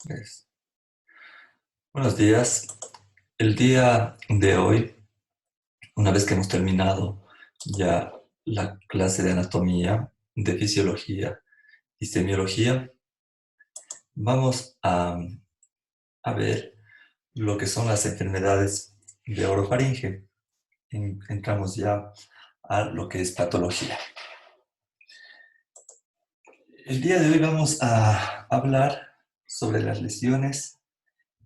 Pues, buenos días. El día de hoy, una vez que hemos terminado ya la clase de anatomía, de fisiología y semiología, vamos a ver lo que son las enfermedades de orofaringe. Entramos ya a lo que es patología. El día de hoy vamos a hablar sobre las lesiones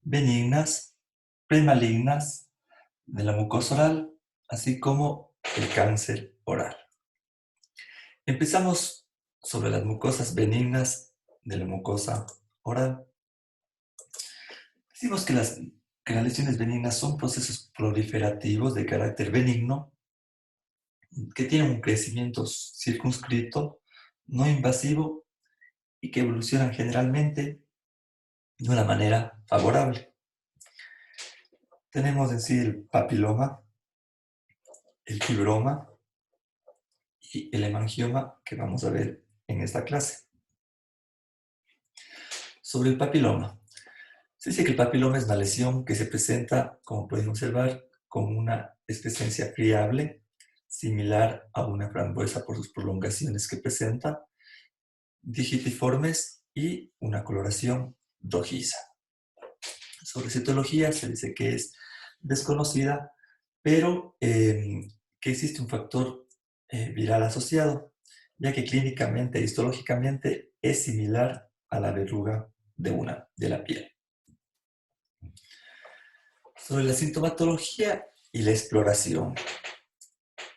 benignas, premalignas de la mucosa oral, así como el cáncer oral. Empezamos sobre las mucosas benignas de la mucosa oral. Decimos que las lesiones benignas son procesos proliferativos de carácter benigno que tienen un crecimiento circunscrito, no invasivo y que evolucionan generalmente de una manera favorable. Tenemos en sí el papiloma, el fibroma y el hemangioma que vamos a ver en esta clase. Sobre el papiloma. Se dice que el papiloma es una lesión que se presenta, como pueden observar, con una excrescencia friable, similar a una frambuesa por sus prolongaciones que presenta, digitiformes y una coloración rojiza. Sobre citología se dice que es desconocida, pero que existe un factor viral asociado, ya que clínicamente e histológicamente es similar a la verruga de la piel. Sobre la sintomatología y la exploración.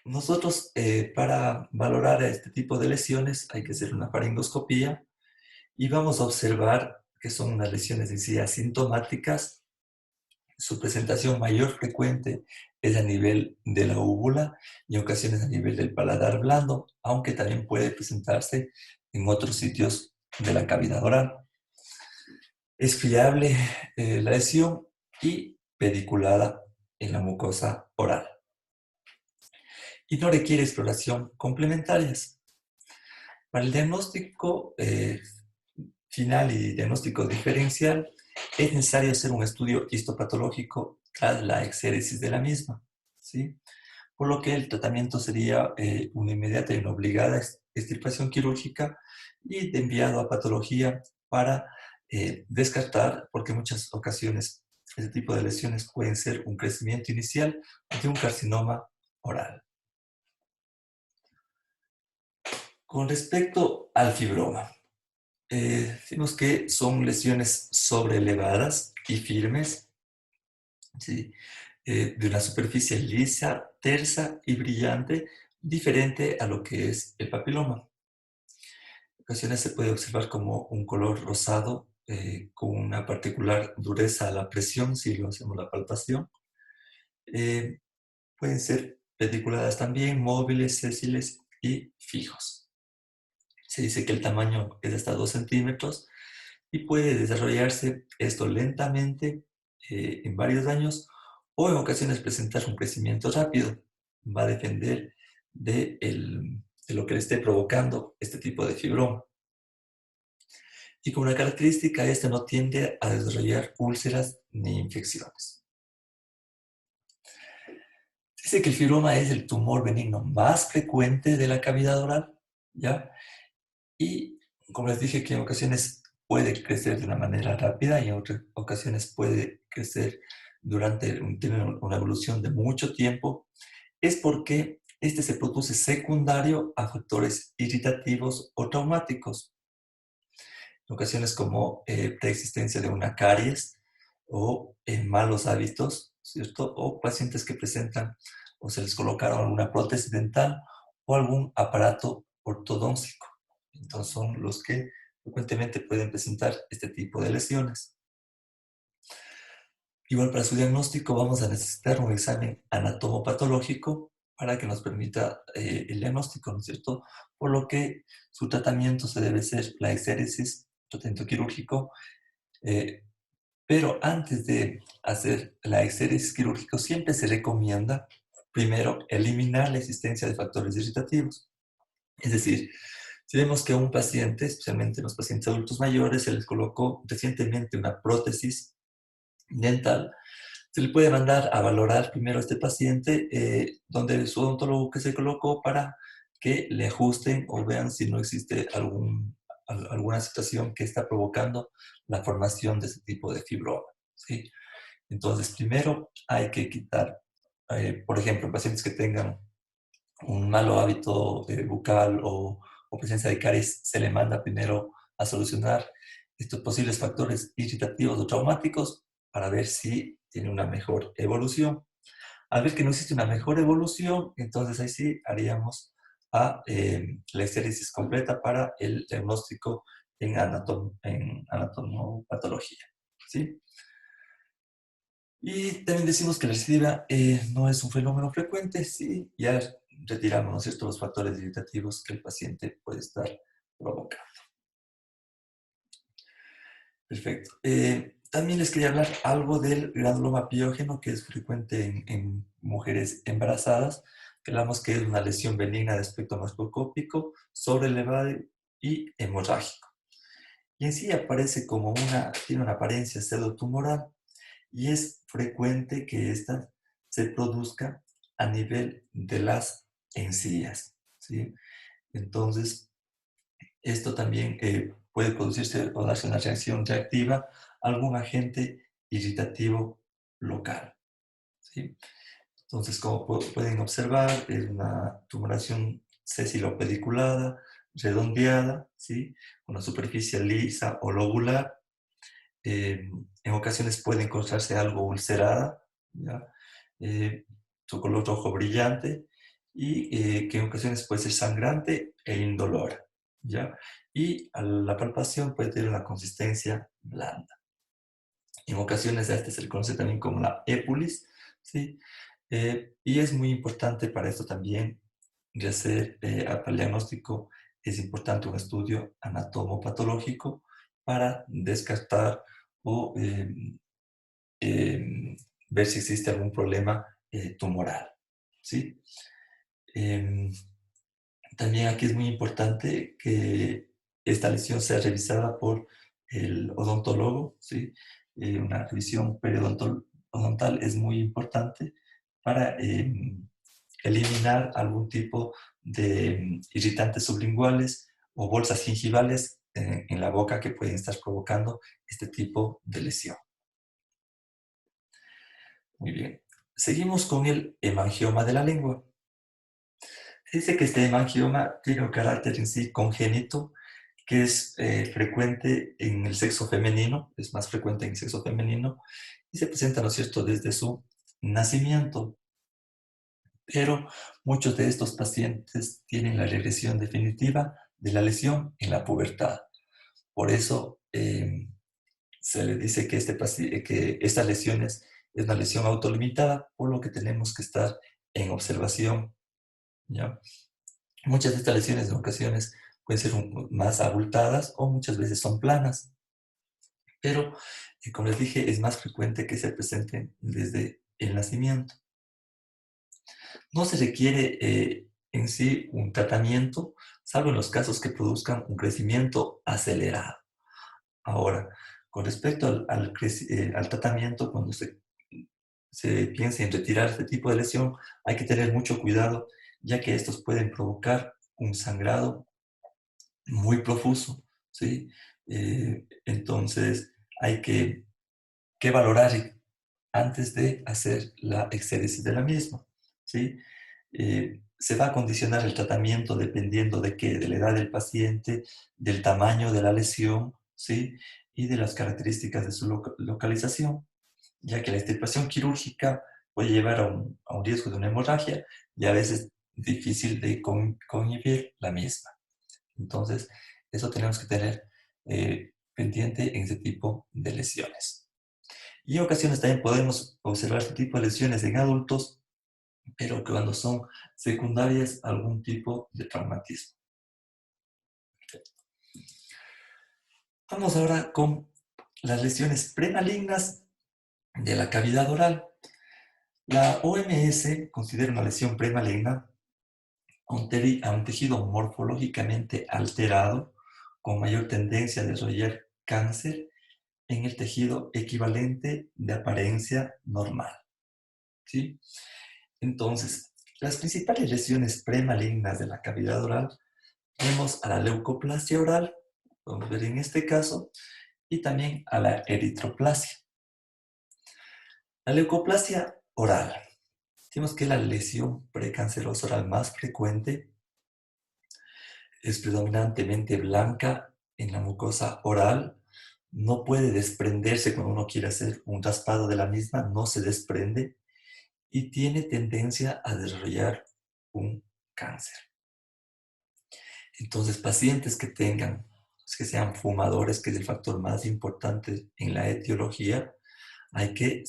Nosotros, para valorar este tipo de lesiones, hay que hacer una faringoscopía y vamos a observar que son unas lesiones en sí asintomáticas. Su presentación mayor frecuente es a nivel de la úvula y en ocasiones a nivel del paladar blando, aunque también puede presentarse en otros sitios de la cavidad oral. Es fiable la lesión y pediculada en la mucosa oral. Y no requiere exploración complementarias. Para el diagnóstico final y diagnóstico diferencial, es necesario hacer un estudio histopatológico tras la exéresis de la misma, ¿sí? Por lo que el tratamiento sería una inmediata y una obligada extirpación quirúrgica y de enviado a patología para descartar, porque en muchas ocasiones este tipo de lesiones pueden ser un crecimiento inicial de un carcinoma oral. Con respecto al fibroma, decimos que son lesiones sobreelevadas y firmes, ¿sí? De una superficie lisa, tersa y brillante, diferente a lo que es el papiloma. En ocasiones se puede observar como un color rosado con una particular dureza a la presión si lo hacemos la palpación. Pueden ser pedunculadas también, móviles, sésiles y fijos. Se dice que el tamaño es de hasta 2 centímetros y puede desarrollarse esto lentamente en varios años o en ocasiones presentar un crecimiento rápido. Va a depender de lo que le esté provocando este tipo de fibroma. Y como una característica, este no tiende a desarrollar úlceras ni infecciones. Dice que el fibroma es el tumor benigno más frecuente de la cavidad oral, ¿ya? Y como les dije que en ocasiones puede crecer de una manera rápida y en otras ocasiones puede crecer tiene una evolución de mucho tiempo, es porque este se produce secundario a factores irritativos o traumáticos. En ocasiones como preexistencia de una caries o malos hábitos, ¿cierto? O pacientes que presentan o se les colocaron alguna prótesis dental o algún aparato ortodóntico. Entonces son los que frecuentemente pueden presentar este tipo de lesiones. Igual para su diagnóstico vamos a necesitar un examen anatomopatológico para que nos permita el diagnóstico, ¿no es cierto? Por lo que su tratamiento se debe hacer la exéresis, tratamiento quirúrgico, pero antes de hacer la exéresis quirúrgico siempre se recomienda primero eliminar la existencia de factores irritativos. Es decir, Si vemos que a un paciente, especialmente los pacientes adultos mayores, se les colocó recientemente una prótesis dental, se le puede mandar a valorar primero a este paciente donde su odontólogo que se colocó para que le ajusten o vean si no existe alguna situación que está provocando la formación de este tipo de fibroma, ¿sí? Entonces, primero hay que quitar, por ejemplo, pacientes que tengan un malo hábito bucal o presencia de caries, se le manda primero a solucionar estos posibles factores irritativos o traumáticos para ver si tiene una mejor evolución. Al ver que no existe una mejor evolución, entonces ahí sí haríamos la estéresis completa para el diagnóstico en anatomopatología, ¿sí? Y también decimos que la recidiva no es un fenómeno frecuente, sí, ya retiramos, ¿no es cierto?, los factores irritativos que el paciente puede estar provocando. Perfecto. También les quería hablar algo del granuloma piógeno, que es frecuente en mujeres embarazadas, que hablamos que es una lesión benigna de aspecto macroscópico, sobrelevado y hemorrágico. Y en sí aparece como tiene una apariencia pseudotumoral, y es frecuente que ésta se produzca a nivel de las encías, ¿sí? Entonces, esto también puede producirse o darse una reacción reactiva a algún agente irritativo local, ¿sí? Entonces, como pueden observar, es una tumoración sesilo-pediculada, redondeada, ¿sí? Con una superficie lisa o lobular. En ocasiones puede encontrarse algo ulcerada, ¿ya? Su color rojo brillante y que en ocasiones puede ser sangrante e indolora, ¿ya? Y a la palpación puede tener una consistencia blanda. En ocasiones a este se le conoce también como la épulis, ¿sí? Y es muy importante para esto también de hacer para el diagnóstico, es importante un estudio anatomopatológico para descartar o ver si existe algún problema tumoral, ¿sí? Em, También aquí es muy importante que esta lesión sea revisada por el odontólogo, ¿sí? Una revisión periodontal es muy importante para eliminar algún tipo de irritantes sublinguales o bolsas gingivales en la boca que pueden estar provocando este tipo de lesión. Muy bien. Seguimos con el hemangioma de la lengua. Dice que este hemangioma tiene un carácter en sí congénito, que es frecuente en el sexo femenino, es más frecuente en el sexo femenino, y se presenta, ¿no es cierto?, desde su nacimiento. Pero muchos de estos pacientes tienen la regresión definitiva de la lesión en la pubertad. Por eso se le dice que, que esta lesión es una lesión autolimitada, por lo que tenemos que estar en observación, ¿ya? Muchas de estas lesiones en ocasiones pueden ser más abultadas o muchas veces son planas, pero como les dije, es más frecuente que se presenten desde el nacimiento. No se requiere en sí un tratamiento, salvo en los casos que produzcan un crecimiento acelerado. Ahora, con respecto al tratamiento, cuando se piensa en retirar este tipo de lesión, hay que tener mucho cuidado, ya que estos pueden provocar un sangrado muy profuso, ¿sí? Entonces, hay que valorar antes de hacer la exéresis de la misma, ¿sí? Se va a condicionar el tratamiento dependiendo de qué, de la edad del paciente, del tamaño de la lesión, ¿sí? Y de las características de su localización, ya que la extirpación quirúrgica puede llevar a un riesgo de una hemorragia y a veces difícil de cohibir la misma. Entonces, eso tenemos que tener pendiente en ese tipo de lesiones. Y en ocasiones también podemos observar este tipo de lesiones en adultos, pero que cuando son secundarias a algún tipo de traumatismo. Vamos ahora con las lesiones premalignas de la cavidad oral. La OMS considera una lesión premaligna a un tejido morfológicamente alterado con mayor tendencia a desarrollar cáncer en el tejido equivalente de apariencia normal. ¿Sí? Entonces, las principales lesiones premalignas de la cavidad oral tenemos a la leucoplasia oral, podemos ver en este caso, y también a la eritroplasia. La leucoplasia oral, decimos que la lesión precancerosa oral más frecuente es predominantemente blanca en la mucosa oral, no puede desprenderse cuando uno quiere hacer un raspado de la misma, no se desprende y tiene tendencia a desarrollar un cáncer. Entonces, pacientes que tengan, que sean fumadores, que es el factor más importante en la etiología, hay que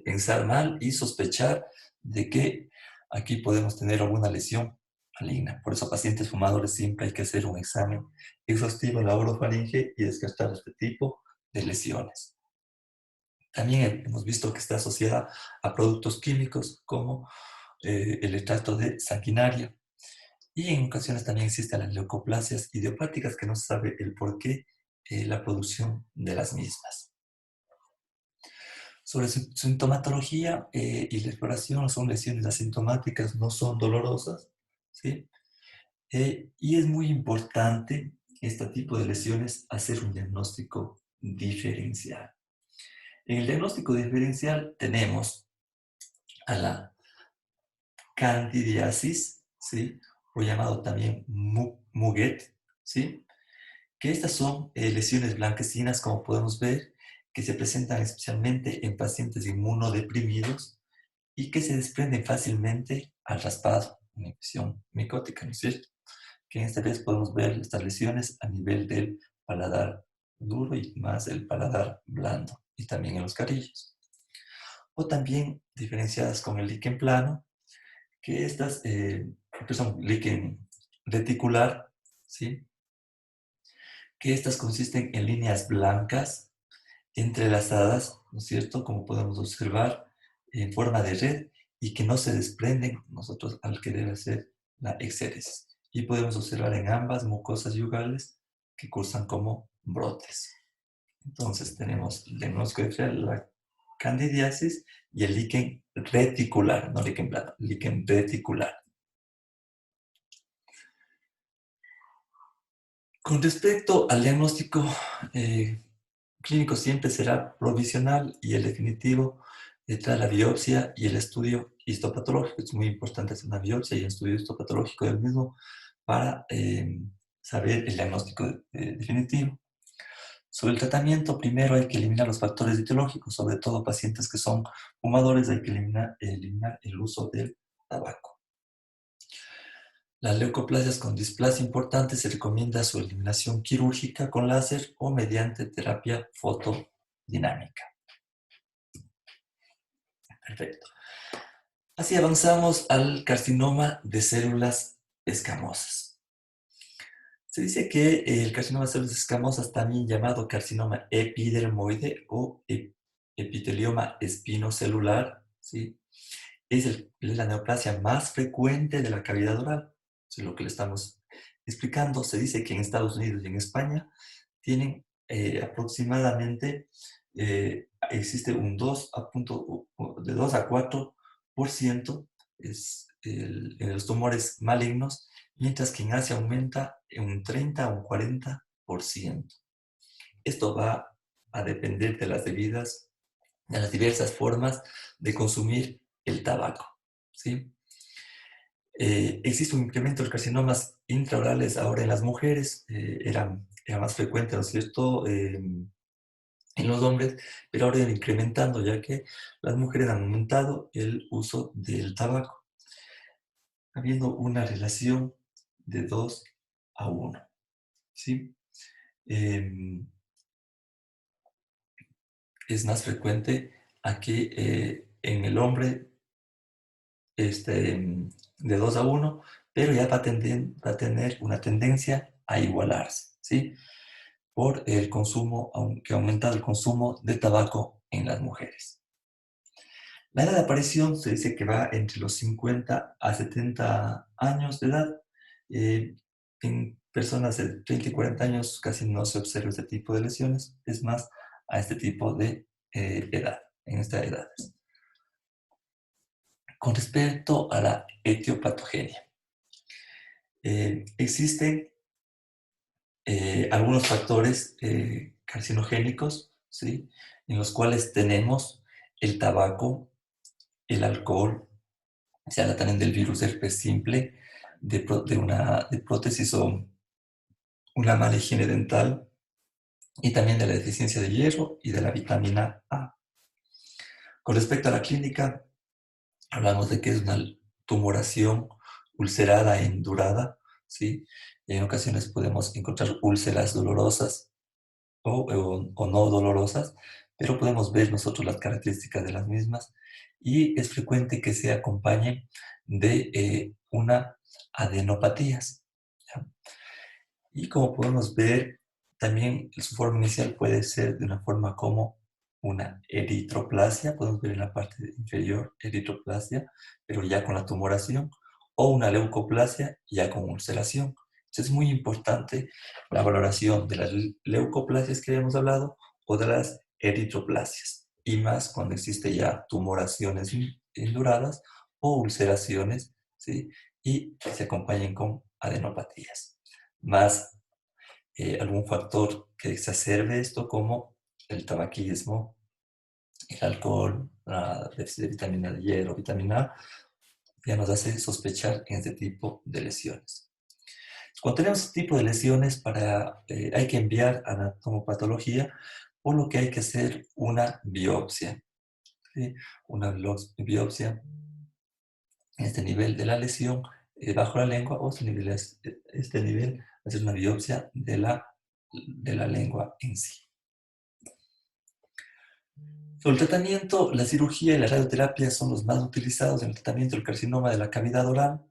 pensar mal y sospechar de que aquí podemos tener alguna lesión maligna. Por eso, pacientes fumadores siempre hay que hacer un examen exhaustivo en la orofaringe y descartar este tipo de lesiones. También hemos visto que está asociada a productos químicos como el extracto de sanguinaria. Y en ocasiones también existen las leucoplasias idiopáticas que no se sabe el porqué, la producción de las mismas. Sobre su sintomatología y la exploración, son lesiones asintomáticas, no son dolorosas, ¿sí? Y es muy importante este tipo de lesiones hacer un diagnóstico diferencial. En el diagnóstico diferencial tenemos a la candidiasis, ¿sí? O llamado también Muguet, ¿sí? Que estas son lesiones blanquecinas, como podemos ver, que se presentan especialmente en pacientes inmunodeprimidos y que se desprenden fácilmente al raspado, una infección micótica, ¿no es cierto? Que en esta vez podemos ver estas lesiones a nivel del paladar duro y más el paladar blando, y también en los carillos. O también diferenciadas con el líquen plano, que estas que son líquen reticular, ¿sí? Que estas consisten en líneas blancas entrelazadas, ¿no es cierto? Como podemos observar, en forma de red y que no se desprenden nosotros al querer hacer la exéresis. Y podemos observar en ambas mucosas yugales que cursan como brotes. Entonces tenemos el diagnóstico diferencial, la candidiasis y el líquen reticular, no líquen plano, líquen reticular. Con respecto al diagnóstico clínico siempre será provisional y el definitivo tras la biopsia y el estudio histopatológico. Es muy importante hacer una biopsia y un estudio histopatológico del mismo para saber el diagnóstico definitivo. Sobre el tratamiento, primero hay que eliminar los factores etiológicos, sobre todo pacientes que son fumadores, hay que eliminar el uso del tabaco. Las leucoplasias con displasia importante se recomienda su eliminación quirúrgica con láser o mediante terapia fotodinámica. Perfecto. Así avanzamos al carcinoma de células escamosas. Se dice que el carcinoma de células escamosas, también llamado carcinoma epidermoide o epitelioma espinocelular, ¿sí? Es la neoplasia más frecuente de la cavidad oral. Eso es lo que le estamos explicando. Se dice que en Estados Unidos y en España tienen aproximadamente, existe un 2 de 2 a 4% en los tumores malignos, mientras que en Asia aumenta en un 30 o un 40%. Esto va a depender de las diversas formas de consumir el tabaco, ¿sí? Existe un incremento de carcinomas intraorales ahora en las mujeres, era más frecuente, ¿no es cierto?, en los hombres, pero ahora iban incrementando, ya que las mujeres han aumentado el uso del tabaco, habiendo una relación de 2 a 1, ¿sí? Es más frecuente aquí en el hombre de 2 a 1, pero ya va a tener una tendencia a igualarse, ¿sí? Por el consumo, aunque ha aumentado el consumo de tabaco en las mujeres. La edad de aparición se dice que va entre los 50 a 70 años de edad. Eh, en personas de 30 y 40 años casi no se observa este tipo de lesiones, es más a este tipo de edad, en estas edades. Con respecto a la etiopatogenia, existen algunos factores carcinogénicos, ¿sí? En los cuales tenemos el tabaco, el alcohol, se habla también del virus herpes simple, de prótesis o una mala higiene dental, y también de la deficiencia de hierro y de la vitamina A. Con respecto a la clínica, hablamos de que es una tumoración ulcerada e indurada, ¿sí? En ocasiones podemos encontrar úlceras dolorosas o no dolorosas, pero podemos ver nosotros las características de las mismas y es frecuente que se acompañe de una adenopatías. ¿Ya? Y como podemos ver, también su forma inicial puede ser de una forma como una eritroplasia, podemos ver en la parte inferior eritroplasia, pero ya con la tumoración, o una leucoplasia ya con ulceración. Entonces es muy importante la valoración de las leucoplasias que habíamos hablado o de las eritroplasias, y más cuando existe ya tumoraciones induradas o ulceraciones, ¿sí? Y se acompañen con adenopatías más algún factor que exacerbe esto, como el tabaquismo, el alcohol, la déficit de vitamina D, hierro, vitamina A, ya nos hace sospechar en este tipo de lesiones. Cuando tenemos este tipo de lesiones, hay que enviar a anatomopatología, por lo que hay que hacer una biopsia. ¿Sí? Una biopsia en este nivel de la lesión bajo la lengua, o este nivel, hacer una biopsia de la lengua en sí. Sobre el tratamiento, la cirugía y la radioterapia son los más utilizados en el tratamiento del carcinoma de la cavidad oral.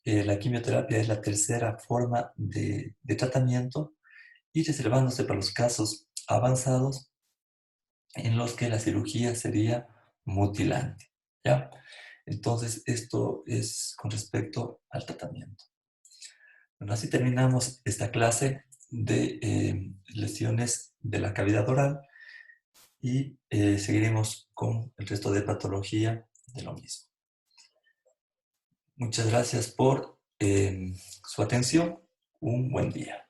La quimioterapia es la tercera forma de tratamiento, y reservándose para los casos avanzados en los que la cirugía sería mutilante. ¿Ya? Entonces, esto es con respecto al tratamiento. Bueno, así terminamos esta clase de lesiones de la cavidad oral, y seguiremos con el resto de patología de lo mismo. Muchas gracias por su atención. Un buen día.